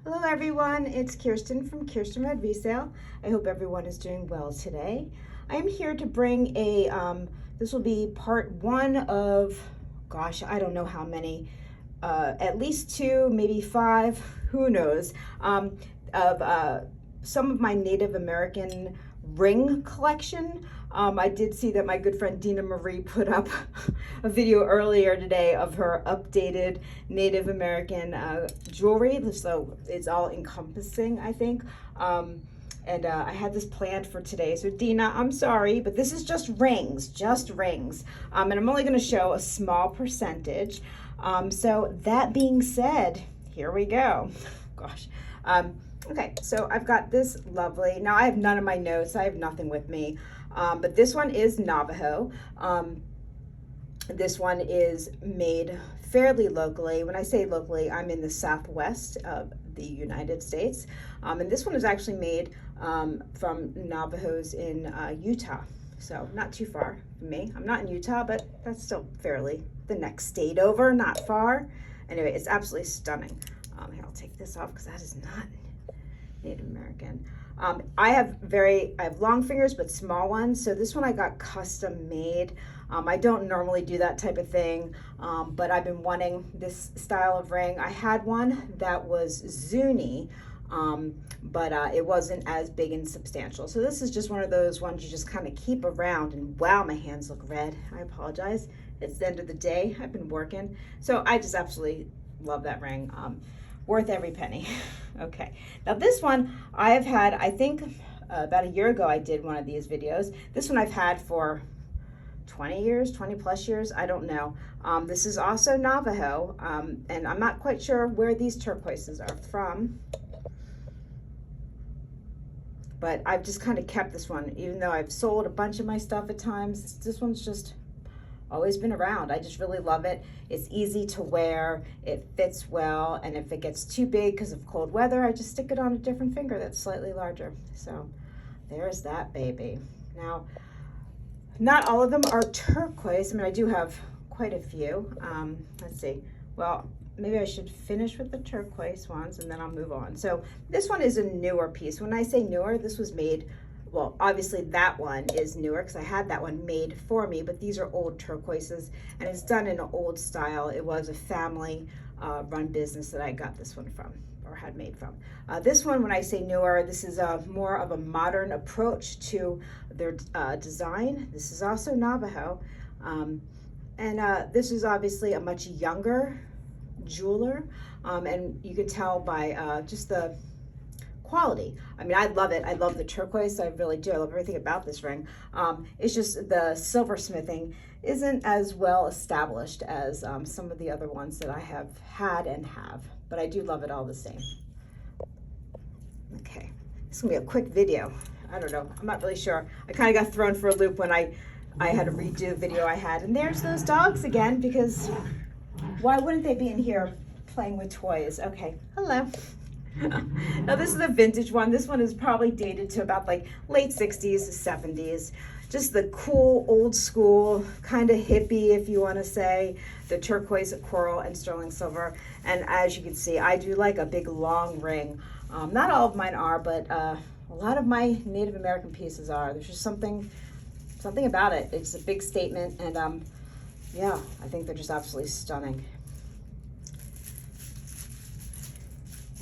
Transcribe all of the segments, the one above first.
Hello everyone, it's Kirsten from Kirsten Red Resale. I hope everyone is doing well today. I am here to bring this will be part one of, gosh, I don't know how many, at least two, maybe five, who knows, of some of my Native American ring collection. I did see that my good friend Dina Marie put up a video earlier today of her updated Native American jewelry, so it's all encompassing, I think. I had this planned for today. So Dina, I'm sorry, but this is just rings. And I'm only gonna show a small percentage. So that being said, here we go. Gosh. Okay, so I've got this lovely, now I have none of my notes, I have nothing with me, but this one is Navajo. This one is made fairly locally. When I say locally, I'm in the southwest of the United States. And this one is actually made from Navajos in Utah. So not too far from me. I'm not in Utah, but that's still fairly the next state over, not far. Anyway, it's absolutely stunning. Here, I'll take this off because that is not Native American. I have long fingers, but small ones. So this one I got custom made. I don't normally do that type of thing, but I've been wanting this style of ring. I had one that was Zuni, but it wasn't as big and substantial. So this is just one of those ones you just kind of keep around, and wow, my hands look red. I apologize. It's the end of the day. I've been working. So I just absolutely love that ring. Worth every penny. Okay, now this one I have had, I think about a year ago I did one of these videos. This one I've had for 20 years, 20 plus years, I don't know. This is also Navajo, and I'm not quite sure where these turquoises are from, but I've just kind of kept this one, even though I've sold a bunch of my stuff at times. This one's just always been around. I just really love it. It's easy to wear, it fits well, and if it gets too big because of cold weather, I just stick it on a different finger that's slightly larger. So there's that baby. Now, not all of them are turquoise. I mean, I do have quite a few. Let's see. Well, maybe I should finish with the turquoise ones and then I'll move on. So this one is a newer piece. When I say newer, this was made, well, obviously that one is newer because I had that one made for me, but these are old turquoises and it's done in an old style. It was a family run business that I got this one from, or had made from. This one, when I say newer, this is more of a modern approach to their design. This is also Navajo. This is obviously a much younger jeweler, and you can tell by just the quality. I mean, I love it. I love the turquoise. I really do. I love everything about this ring. It's just the silversmithing isn't as well established as some of the other ones that I have had and have, but I do love it all the same. Okay, it's gonna be a quick video. I don't know. I'm not really sure. I kind of got thrown for a loop when I had to redo a video I had, and there's those dogs again, because why wouldn't they be in here playing with toys? Okay, hello. Now this is a vintage one. This one is probably dated to about like late 60s to 70s. Just the cool, old school, kind of hippie, if you want to say, the turquoise, coral, and sterling silver. And as you can see, I do like a big long ring. Not all of mine are, but a lot of my Native American pieces are. There's just something about it. It's a big statement, and yeah, I think they're just absolutely stunning.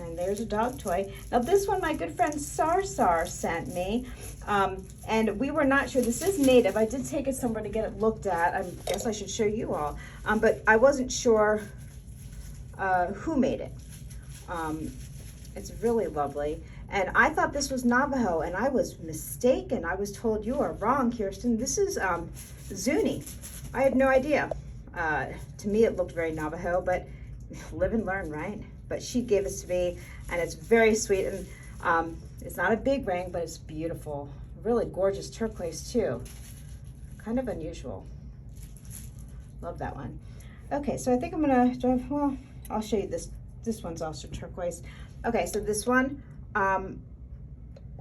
And there's a dog toy. Now this one, my good friend Sarsar sent me, and we were not sure. This is native. I did take it somewhere to get it looked at. I guess I should show you all, but I wasn't sure who made it. It's really lovely, and I thought this was Navajo, and I was mistaken. I was told, you are wrong, Kirsten. This is Zuni. I had no idea. To me, it looked very Navajo, but live and learn, right? But she gave it to me, and it's very sweet, and it's not a big ring, but it's beautiful. Really gorgeous turquoise too. Kind of unusual. Love that one. Okay, so I think I'm gonna, well, I'll show you this. This one's also turquoise. Okay, so this one, I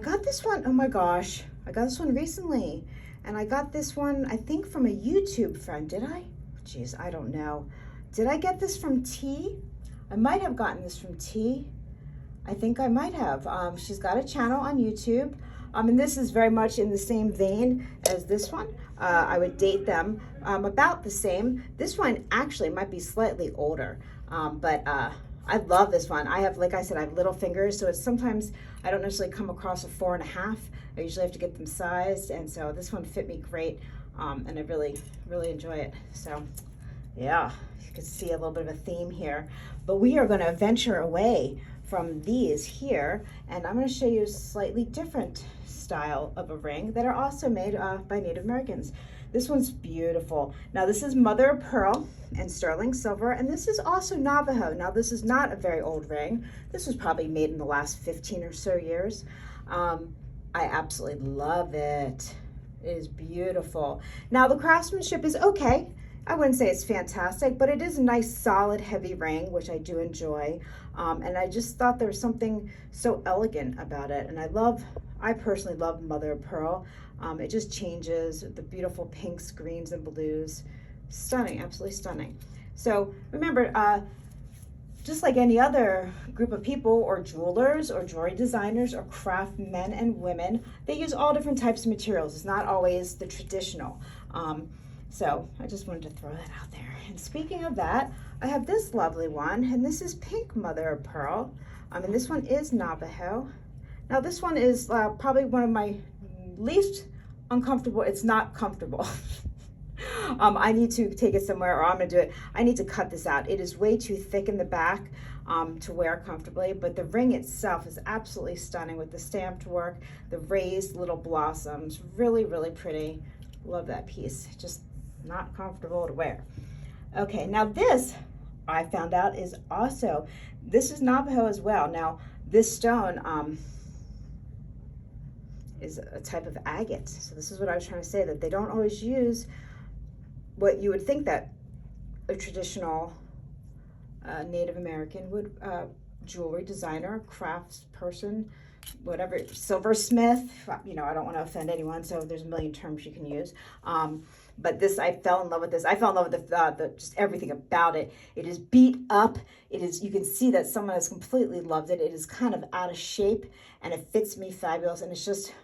got this one, oh my gosh, I got this one recently, and I got this one, I think from a YouTube friend, did I? Jeez, I don't know. Did I get this from T? I might have gotten this from T. I think I might have. She's got a channel on YouTube. And this is very much in the same vein as this one. I would date them about the same. This one actually might be slightly older, but I love this one. I have, like I said, I have little fingers, so it's sometimes I don't necessarily come across a 4.5. I usually have to get them sized, and so this one fit me great, and I really, really enjoy it. So yeah, you can see a little bit of a theme here, but we are going to venture away from these here, and I'm going to show you a slightly different style of a ring that are also made by Native Americans. This one's beautiful. Now this is mother of pearl and sterling silver, and this is also Navajo. Now this is not a very old ring. This was probably made in the last 15 or so years. I absolutely love it. It is beautiful. Now the craftsmanship is okay. I wouldn't say it's fantastic, but it is a nice, solid, heavy ring, which I do enjoy. And I just thought there was something so elegant about it. And I personally love mother of pearl. It just changes the beautiful pinks, greens, and blues. Stunning, absolutely stunning. So remember, just like any other group of people or jewelers or jewelry designers or craft men and women, they use all different types of materials. It's not always the traditional. So I just wanted to throw that out there. And speaking of that, I have this lovely one, and this is pink mother of pearl. And this one is Navajo. Now this one is probably one of my least uncomfortable. It's not comfortable. I need to take it somewhere, or I'm gonna do it. I need to cut this out. It is way too thick in the back to wear comfortably, but the ring itself is absolutely stunning with the stamped work, the raised little blossoms, really, really pretty. Love that piece. Just not comfortable to wear. Okay, now this I found out is also, this is Navajo as well. Now this stone is a type of agate. So this is what I was trying to say, that they don't always use what you would think that a traditional Native American would, jewelry designer, crafts person, whatever, silversmith, you know, I don't want to offend anyone, so there's a million terms you can use. But this, I fell in love with this. I fell in love with the just everything about it. It is beat up. It is, you can see that someone has completely loved it. It is kind of out of shape, and it fits me fabulous. And it's just,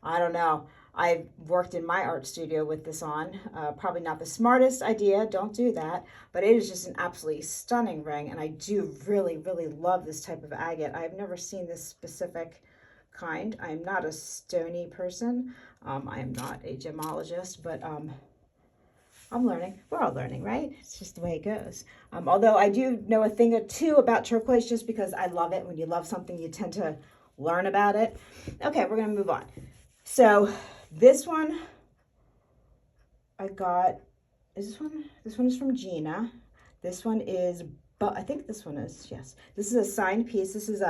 I don't know. I've worked in my art studio with this on. Probably not the smartest idea, don't do that, but it is just an absolutely stunning ring, and I do really, really love this type of agate. I've never seen this specific kind. I'm not a stony person. I am not a gemologist, but I'm learning. We're all learning, right? It's just the way it goes. Although I do know a thing or two about turquoise just because I love it. When you love something, you tend to learn about it. Okay, we're going to move on. So this one I got, is this one? This one is from Gina. This one is, I think this one is, yes. This is a signed piece. This is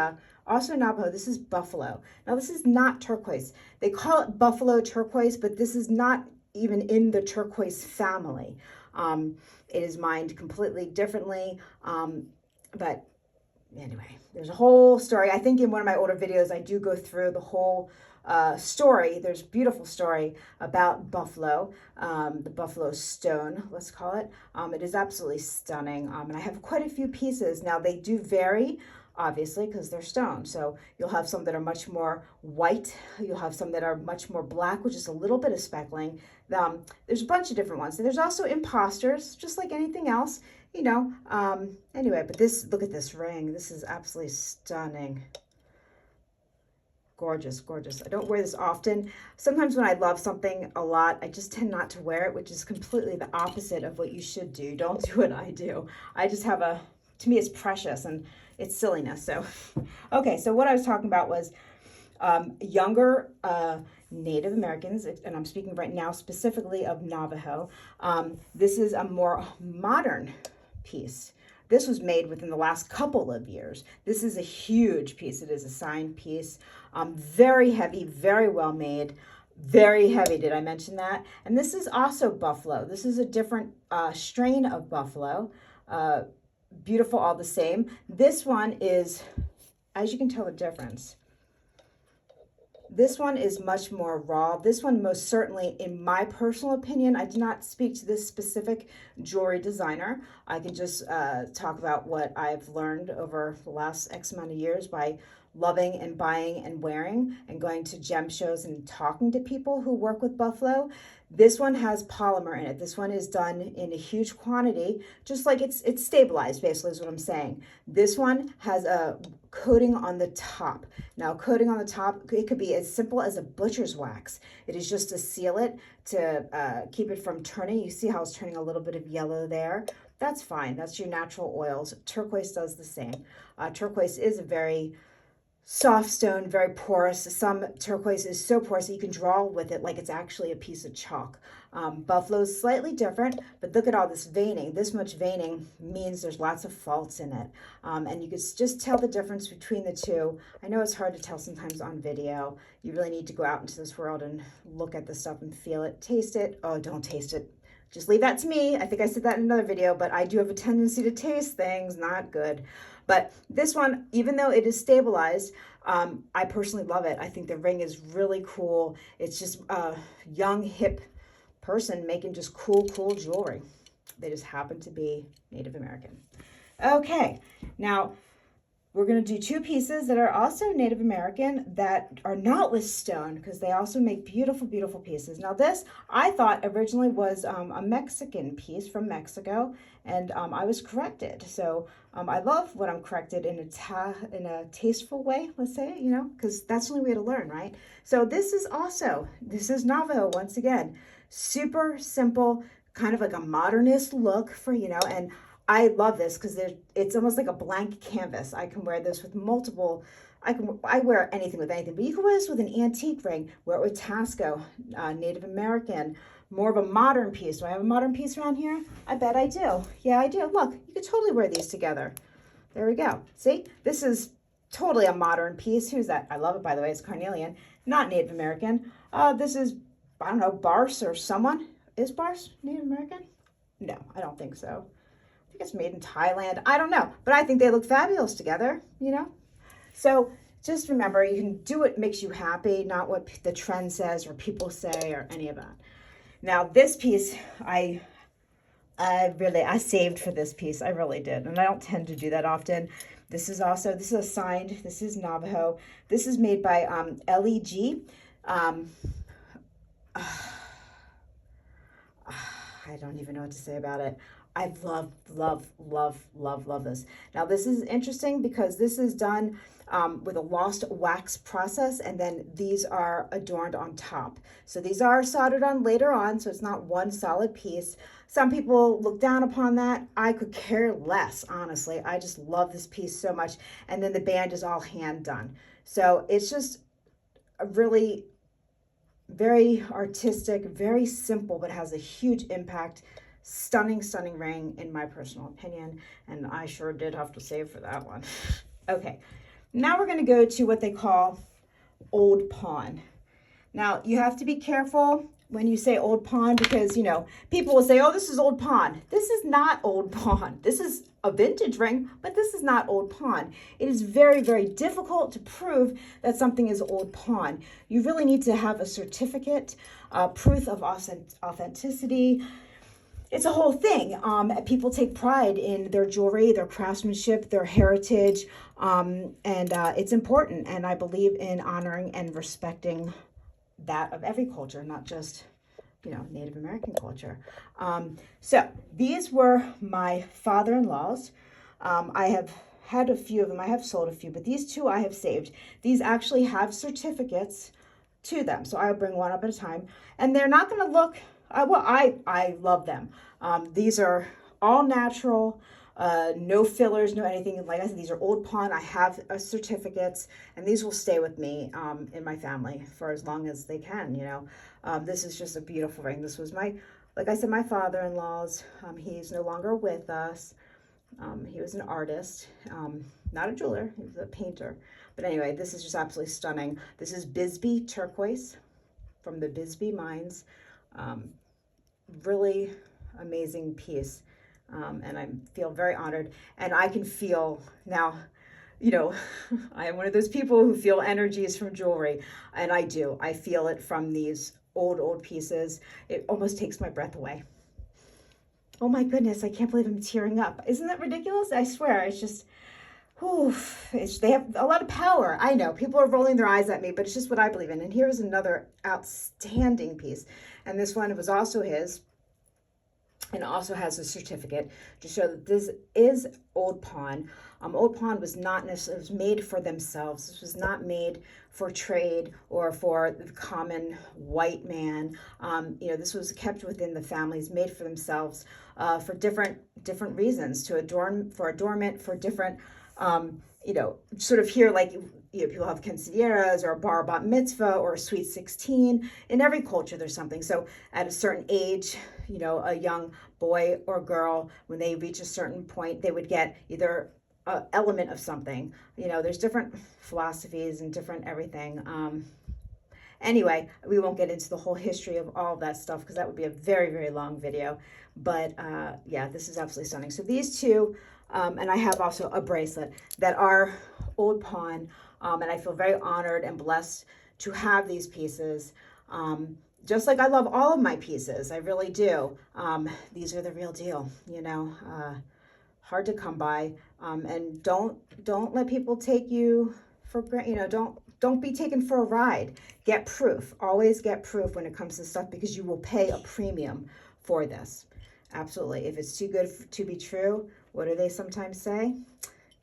also Navajo. This is buffalo. Now this is not turquoise. They call it buffalo turquoise, but this is not even in the turquoise family. It is mined completely differently. But anyway, there's a whole story. I think in one of my older videos, I do go through the whole story. There's a beautiful story about buffalo, the buffalo stone, let's call it. It is absolutely stunning. And I have quite a few pieces. Now they do vary, obviously, because they're stone. So you'll have some that are much more white. You'll have some that are much more black, which is a little bit of speckling. There's a bunch of different ones. There's also imposters, just like anything else, you know. Anyway, but this, look at this ring. This is absolutely stunning. Gorgeous, gorgeous. I don't wear this often. Sometimes when I love something a lot, I just tend not to wear it, which is completely the opposite of what you should do. Don't do what I do. I just have to me it's precious and it's silliness. So, okay, so what I was talking about was younger Native Americans, and I'm speaking right now specifically of Navajo. This is a more modern piece. This was made within the last couple of years. This is a huge piece. It is a signed piece. Very heavy, very well made, very heavy. Did I mention that? And this is also buffalo. This is a different strain of buffalo. Beautiful all the same. This one is, as you can tell the difference, This one is much more raw. This one, most certainly, in my personal opinion, I do not speak to this specific jewelry designer. I can just talk about what I've learned over the last X amount of years by loving and buying and wearing and going to gem shows and talking to people who work with buffalo. This one has polymer in it. This one is done in a huge quantity, just like it's stabilized, basically is what I'm saying. This one has a coating on the top. Now, coating on the top, it could be as simple as a butcher's wax. It is just to seal it, to keep it from turning. You see how it's turning a little bit of yellow there? That's fine. That's your natural oils. Turquoise does the same. Turquoise is a very soft stone, very porous. Some turquoise is so porous that you can draw with it like it's actually a piece of chalk. Buffalo is slightly different, but look at all this veining. This much veining means there's lots of faults in it. And you can just tell the difference between the two. I know it's hard to tell sometimes on video. You really need to go out into this world and look at the stuff and feel it, taste it. Oh, don't taste it. Just leave that to me. I think I said that in another video, but I do have a tendency to taste things, not good. But this one, even though it is stabilized, I personally love it. I think the ring is really cool. It's just a young, hip person making just cool jewelry. They just happen to be Native American. Okay, now we're going to do two pieces that are also Native American that are not with stone because they also make beautiful, beautiful pieces. Now this, I thought originally was a Mexican piece from Mexico, and I was corrected. So I love when I'm corrected in a tasteful way, let's say, you know, because that's the only way to learn, right? So this is Navajo once again. Super simple, kind of like a modernist look for, you know, and I love this because it's almost like a blank canvas. I can wear this with multiple, I wear anything with anything, but you can wear this with an antique ring, wear it with Tasco, Native American, more of a modern piece. Do I have a modern piece around here? I bet I do. Yeah, I do. Look, you could totally wear these together. There we go. See, this is totally a modern piece. Who's that? I love it, by the way. It's carnelian, not Native American. This is, I don't know, Barse or someone. Is Barse Native American? No, I don't think so. I think it's made in Thailand. I don't know, but I think they look fabulous together, you know? So just remember, you can do what makes you happy, not what the trend says or people say or any of that. Now this piece, I saved for this piece. I really did. And I don't tend to do that often. This is a signed, this is Navajo. This is made by LEG. I don't even know what to say about it. I love this. Now this is interesting because this is done with a lost wax process, and then these are adorned on top. So these are soldered on later on, so it's not one solid piece. Some people look down upon that. I could care less, honestly. I just love this piece so much. And then the band is all hand done. So it's just a really very artistic, very simple, but has a huge impact. Stunning ring in my personal opinion, and I sure did have to save for that one. Okay, now we're going to go to what they call old pawn. Now you have to be careful when you say old pawn because, you know, people will say, oh, this is old pawn. This is not old pawn. This is a vintage ring, but this is not old pawn. It is very, very difficult to prove that something is old pawn. You really need to have a certificate, proof of authenticity. It's a whole thing. People take pride in their jewelry, their craftsmanship, their heritage, and it's important. And I believe in honoring and respecting that of every culture, not just, you know, Native American culture. So these were my father-in-law's. I have had a few of them. I have sold a few, but these two I have saved. These actually have certificates to them. So I'll bring one up at a time. And they're not going to look, I love them. These are all natural, no fillers, no anything. Like I said, these are old pawn. I have certificates, and these will stay with me in my family for as long as they can, you know. This is just a beautiful ring. This was like I said, my father-in-law's. He's no longer with us. He was an artist, not a jeweler. He was a painter. But anyway, this is just absolutely stunning. This is Bisbee turquoise from the Bisbee mines. Really amazing piece, and I feel very honored. And I can feel now, you know, I am one of those people who feel energy is from jewelry, and I do. I feel it from these old pieces. It almost takes my breath away. Oh my goodness, I can't believe I'm tearing up. Isn't that ridiculous? I swear, it's just, whew, they have a lot of power. I know people are rolling their eyes at me, but it's just what I believe in. And here's another outstanding piece. And this one was also his, and also has a certificate to show that this is Old Pawn. Old Pawn was not necessarily, it was made for themselves. This was not made for trade or for the common white man. This was kept within the families, made for themselves, for different reasons, to adorn, for adornment, for different, sort of here, like, people have quinceañeras or a bar bat mitzvah or a sweet 16. In every culture, there's something. So at a certain age, a young boy or girl, when they reach a certain point, they would get either an element of something. There's different philosophies and different everything. Anyway, we won't get into the whole history of all of that stuff because that would be a very, very long video. But yeah, this is absolutely stunning. So these two, and I have also a bracelet that are Old Pawn, and I feel very honored and blessed to have these pieces. Just like I love all of my pieces, I really do. These are the real deal, hard to come by. And don't let people take you for granted. Don't be taken for a ride. Get proof. Always get proof when it comes to stuff, because you will pay a premium for this. Absolutely. If it's too good to be true, what do they sometimes say?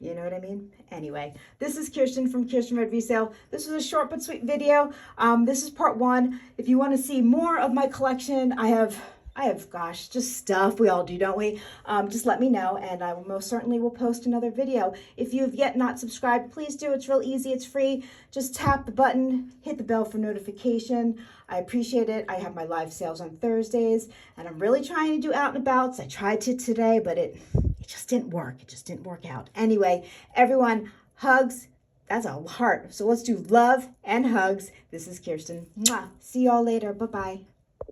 You know what I mean? Anyway, this is Kirsten from Kirsten Red Resale. This was a short but sweet video. This is part one. If you want to see more of my collection, I have, gosh, just stuff. We all do, don't we? Just let me know, and I will most certainly will post another video. If you have yet not subscribed, please do. It's real easy. It's free. Just tap the button, hit the bell for notification. I appreciate it. I have my live sales on Thursdays, and I'm really trying to do out and abouts. I tried to today, but it just didn't work. It just didn't work out. Anyway, everyone, hugs. That's a heart. So let's do love and hugs. This is Kirsten. Mwah. See y'all later. Bye-bye.